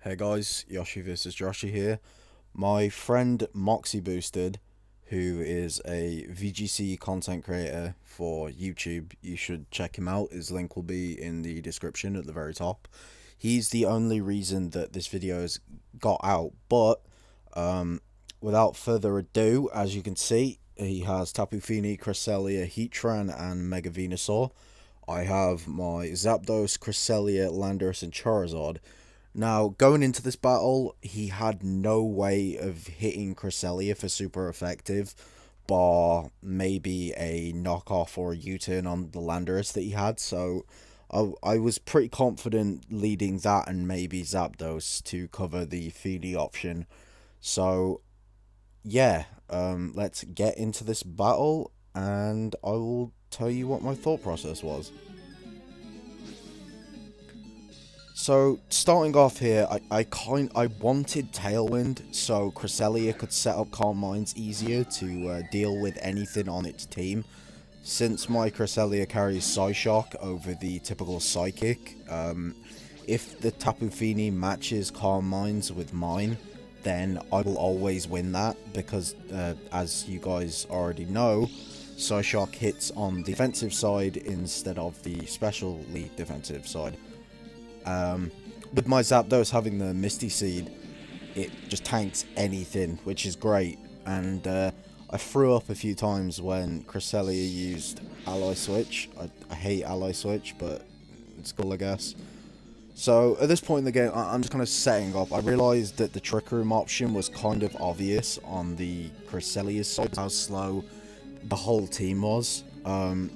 Hey guys, YoshivsJoshi here. My friend Moxie Boosted, who is a VGC content creator for YouTube, you should check him out. His link will be in the description at the very top. He's the only reason that this video has got out, but um, without further ado, as you can see, he has Tapu Fini, Cresselia, Heatran, and Mega Venusaur. I have my Zapdos, Cresselia, Landorus, and Charizard. Now, going into this battle, he had no way of hitting Cresselia for super effective, bar maybe a knockoff or a U-turn on the Landorus that he had, so I was pretty confident leading that and maybe Zapdos to cover the Fini option. So, yeah, let's get into this battle, and I will tell you what my thought process was. So, starting off here, I wanted Tailwind so Cresselia could set up Calm Minds easier to deal with anything on its team. Since my Cresselia carries Psyshock over the typical Psychic, if the Tapu Fini matches Calm Minds with mine, then I will always win that because, as you guys already know, Psyshock hits on the defensive side instead of the specially defensive side. With my Zapdos having the Misty Seed, it just tanks anything, which is great. And I threw up a few times when Cresselia used Ally Switch. I hate Ally Switch, but it's cool, I guess. So at this point in the game, I'm just kind of setting up. I realised that the Trick Room option was kind of obvious on the Cresselia side, how slow the whole team was.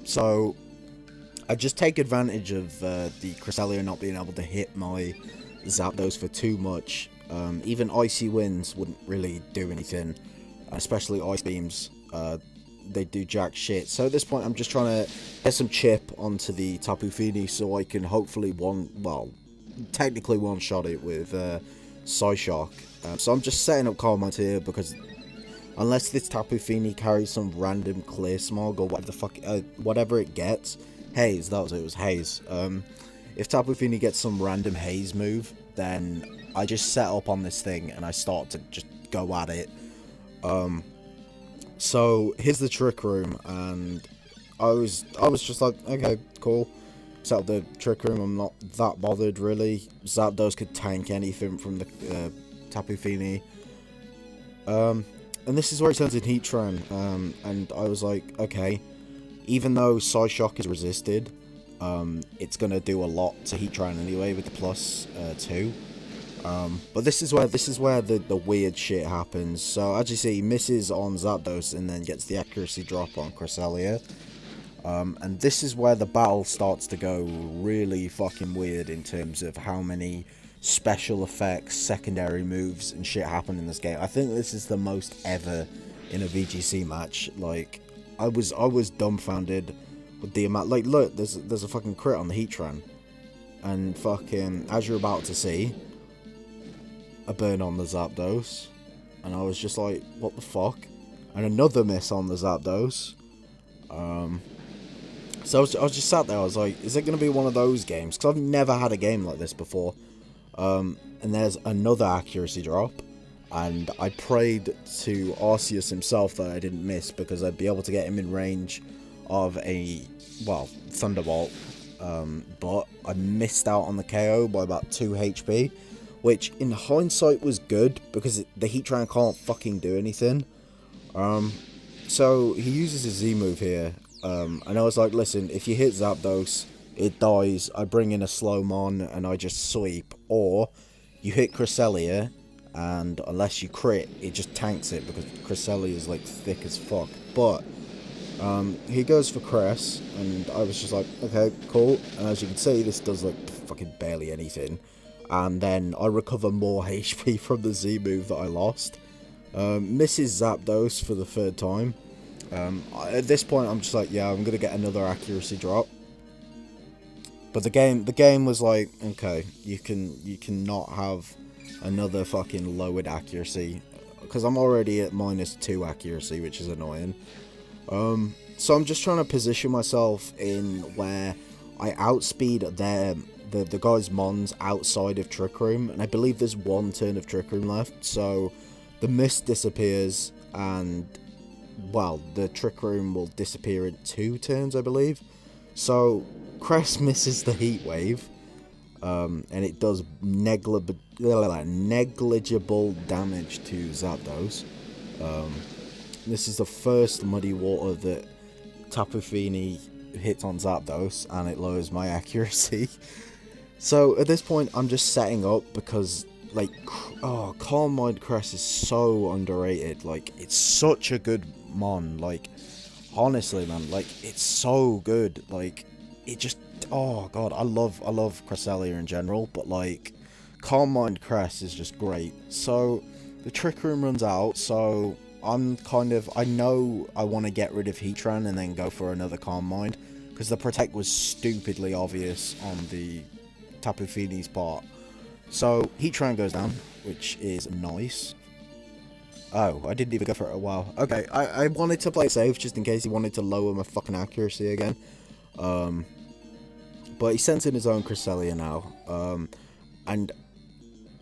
So I just take advantage of the Cresselia not being able to hit my Zapdos for too much. Even Icy Winds wouldn't really do anything, especially Ice Beams. They do jack shit. So at this point, I'm just trying to get some chip onto the Tapu Fini so I can hopefully technically one-shot it with Psyshock. So I'm just setting up Calm Minds here because unless this Tapu Fini carries some random Clear Smog or whatever the fuck, whatever it gets. Haze, that was it, was Haze. If Tapu Fini gets some random Haze move, then I just set up on this thing and I start to just go at it. So here's the Trick Room, and I was just like, okay, cool. Set up the Trick Room, I'm not that bothered really. Zapdos could tank anything from the Tapu Fini. And this is where it turns in Heatran, and I was like, okay. Even though Psyshock is resisted, it's going to do a lot to Heatran anyway with the +2. But this is where the weird shit happens. So as you see, he misses on Zapdos and then gets the accuracy drop on Cresselia. And this is where the battle starts to go really fucking weird in terms of how many special effects, secondary moves and shit happen in this game. I think this is the most ever in a VGC match. Like, I was dumbfounded with the amount. Like, look, there's a fucking crit on the Heatran, and fucking, as you're about to see, a burn on the Zapdos, and I was just like, what the fuck? And another miss on the Zapdos. So I was just sat there. I was like, is it gonna be one of those games? Because I've never had a game like this before. And there's another accuracy drop. And I prayed to Arceus himself that I didn't miss because I'd be able to get him in range of a, well, Thunderbolt. But I missed out on the KO by about 2 HP, which in hindsight was good because the Heatran can't fucking do anything. So he uses his Z move here. And I was like, listen, if you hit Zapdos, it dies. I bring in a Slowmon and I just sweep. Or you hit Cresselia, and unless you crit, it just tanks it because Cresselia is like thick as fuck. But he goes for Cress, and I was just like, okay, cool. And as you can see, this does like fucking barely anything. And then I recover more HP from the Z move that I lost. Misses Zapdos for the 3rd time. At this point, I'm just like, yeah, I'm gonna get another accuracy drop. But the game was like, okay, you can not have another fucking lowered accuracy because I'm already at -2 accuracy, which is annoying. So I'm just trying to position myself in where I outspeed the guy's Mons outside of Trick Room, and I believe there's one turn of Trick Room left, so the mist disappears, and, well, the Trick Room will disappear in 2 turns, I believe. So, Crest misses the Heat Wave, and it does negligible damage to Zapdos. This is the first Muddy Water that Tapu Fini hits on Zapdos, and it lowers my accuracy. So, at this point, I'm just setting up because, like, oh, Calm Mind Crest is so underrated. Like, it's such a good mon. Like, honestly, man, like, it's so good. Like, it just, oh god, I love Cresselia in general, but like, Calm Mind Crest is just great. So, the Trick Room runs out, so I'm kind of, I know I want to get rid of Heatran and then go for another Calm Mind, because the Protect was stupidly obvious on the Tapu Fini's part. So, Heatran goes down, which is nice. Oh, I didn't even go for it. Wow. Okay, I wanted to play it safe just in case he wanted to lower my fucking accuracy again. But he sends in his own Cresselia now. And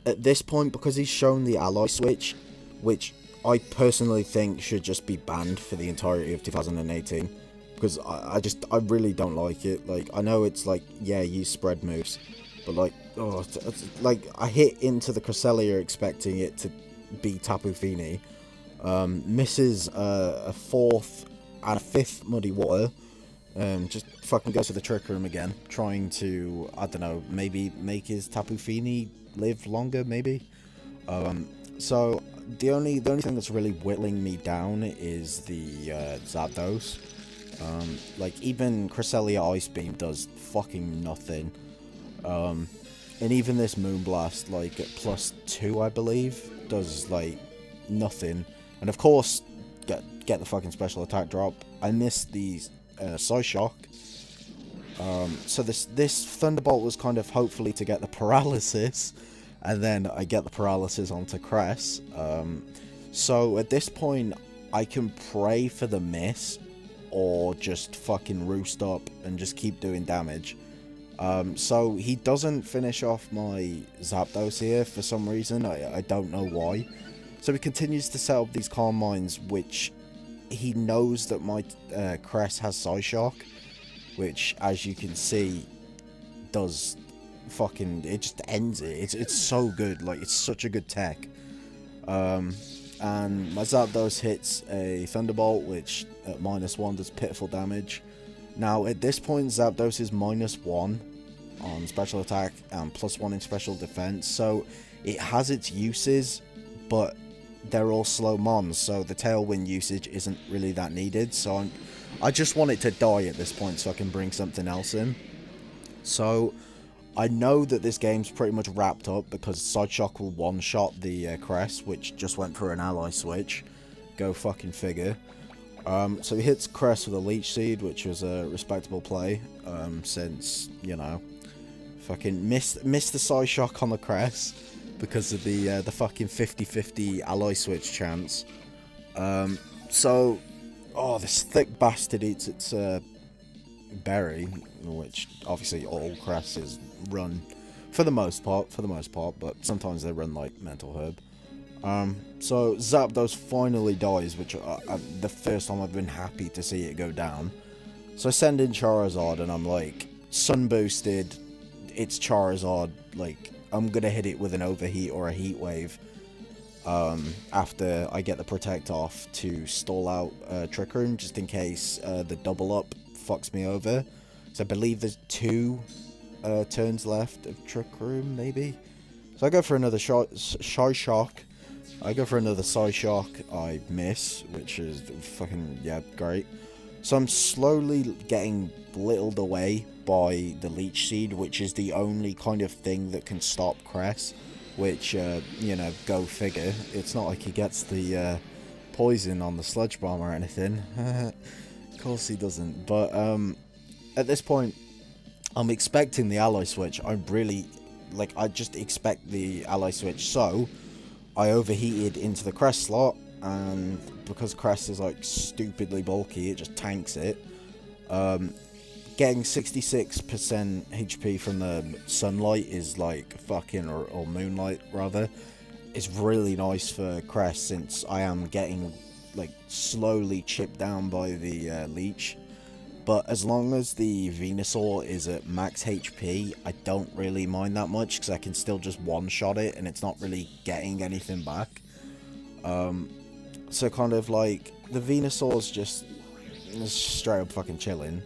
at this point, because he's shown the Ally Switch, which I personally think should just be banned for the entirety of 2018. Because I really don't like it. Like, I know it's like, yeah, use spread moves. But like, oh, it's like, I hit into the Cresselia expecting it to be Tapu Fini. Misses a 4th and a 5th Muddy Water. Just fucking goes to the Trick Room again, trying to, I don't know, maybe make his Tapu Fini live longer, maybe? So, the only thing that's really whittling me down is the Zapdos. Like, even Cresselia Ice Beam does fucking nothing. And even this Moonblast, like, at +2, I believe, does, like, nothing. And of course, get the fucking special attack drop. I missed the Psyshock. So this Thunderbolt was kind of hopefully to get the paralysis, and then I get the paralysis onto Cress. So at this point, I can pray for the miss, or just fucking roost up and just keep doing damage. So he doesn't finish off my Zapdos here for some reason. I don't know why. So he continues to set up these Calm Minds, which he knows that my Cress has Psyshock, which, as you can see, does fucking, it just ends it. It's so good. Like, it's such a good tech. And my Zapdos hits a Thunderbolt, which at -1 does pitiful damage. Now, at this point, Zapdos is -1 on special attack and +1 in special defense, so it has its uses, but they're all slow mons, so the Tailwind usage isn't really that needed. So I just want it to die at this point so I can bring something else in. So I know that this game's pretty much wrapped up because Psyshock will one-shot the Crest, which just went for an Ally Switch. Go fucking figure. So he hits Crest with a Leech Seed, which was a respectable play, since, you know, fucking missed the Psyshock on the Crest because of the fucking 50-50 Ally Switch chance. So, oh, this thick bastard eats its berry, which obviously all Crests run for the most part, but sometimes they run like Mental Herb. So Zapdos finally dies, which the first time I've been happy to see it go down. So I send in Charizard, and I'm like, Sun Boosted, it's Charizard, like, I'm gonna hit it with an Overheat or a Heat Wave, after I get the Protect off to stall out Trick Room, just in case the double up fucks me over. So I believe there's 2 turns left of Trick Room, maybe? So I go for another Psyshock. I go for another Psyshock, I miss, which is fucking, yeah, great. So I'm slowly getting blittled away by the Leech Seed, which is the only kind of thing that can stop Cress, which, you know, go figure. It's not like he gets the poison on the Sludge Bomb or anything. Of course he doesn't. But at this point, I'm expecting the Ally Switch. I really, like, I just expect the Ally Switch, so I overheated into the Crest slot, and because Crest is like stupidly bulky, it just tanks it. getting 66% HP from the sunlight is like fucking, or moonlight rather, is really nice for Crest, since I am getting like slowly chipped down by the leech. But as long as the Venusaur is at max HP, I don't really mind that much, because I can still just one-shot it and it's not really getting anything back. So kind of like, the Venusaur's just straight up fucking chilling.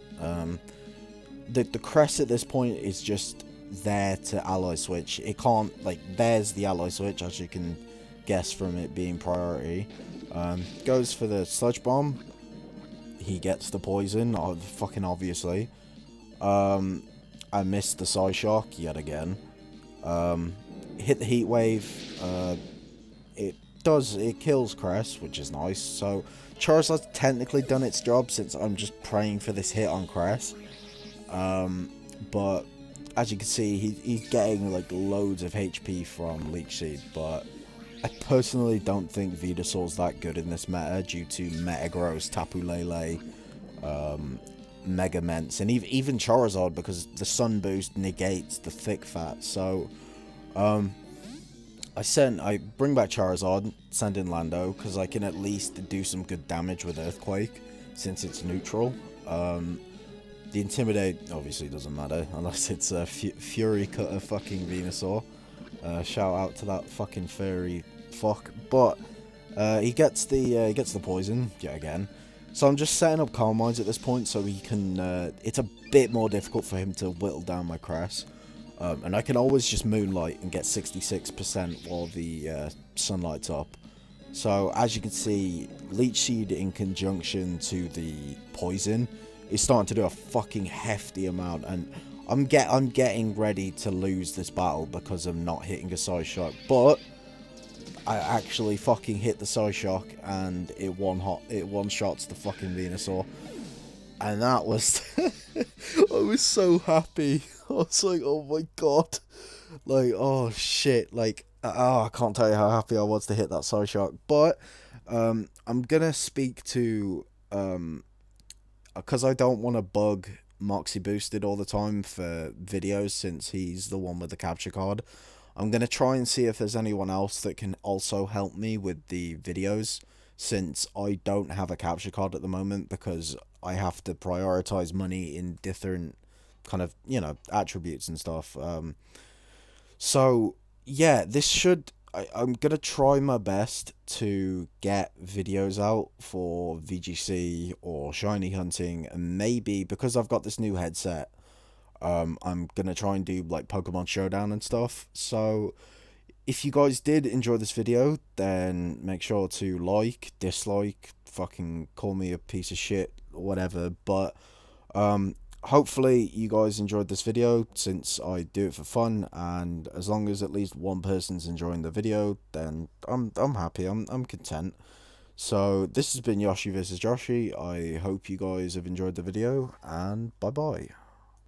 The Crest at this point is just there to ally switch. It can't, like, there's the ally switch, as you can guess from it being priority. Goes for the Sludge Bomb. He gets the poison, fucking obviously. I missed the Psyshock yet again. Hit the Heat Wave. It kills Crest, which is nice. So Charizard's technically done its job, since I'm just praying for this hit on Crest. But as you can see, he's getting like loads of HP from Leech Seed, but I personally don't think Venusaur's that good in this meta due to Metagross, Tapu Lele, Mega Ments, and even Charizard, because the Sun Boost negates the Thick Fat. So I bring back Charizard, send in Lando, because I can at least do some good damage with Earthquake since it's neutral. The Intimidate obviously doesn't matter unless it's a Fury Cutter fucking Venusaur. Shout out to that fucking furry fuck. But he gets the poison yet again. So I'm just setting up Calm Minds at this point, so he can. It's a bit more difficult for him to whittle down my Crest. And I can always just Moonlight and get 66% while the sunlight's up. So as you can see, Leech Seed in conjunction to the poison is starting to do a fucking hefty amount, and I'm getting ready to lose this battle because I'm not hitting a Psyshock. But I actually fucking hit the Psyshock, and it one-shots the fucking Venusaur. And that was... I was so happy. I was like, oh my god. Like, oh shit. Like, I can't tell you how happy I was to hit that Psyshock. But, I'm gonna speak to... because I don't want to bug Moxie Boosted all the time for videos, since he's the one with the capture card. I'm going to try and see if there's anyone else that can also help me with the videos, since I don't have a capture card at the moment, because I have to prioritize money in different kind of, you know, attributes and stuff. So, yeah, this should... I'm going to try my best to get videos out for VGC or shiny hunting, and maybe, because I've got this new headset, I'm going to try and do like Pokemon Showdown and stuff. So if you guys did enjoy this video, then make sure to like, dislike, fucking call me a piece of shit, whatever. But hopefully you guys enjoyed this video, since I do it for fun, and as long as at least one person's enjoying the video, then I'm happy, I'm content. So this has been Yoshi vs Joshi. I hope you guys have enjoyed the video, and bye bye.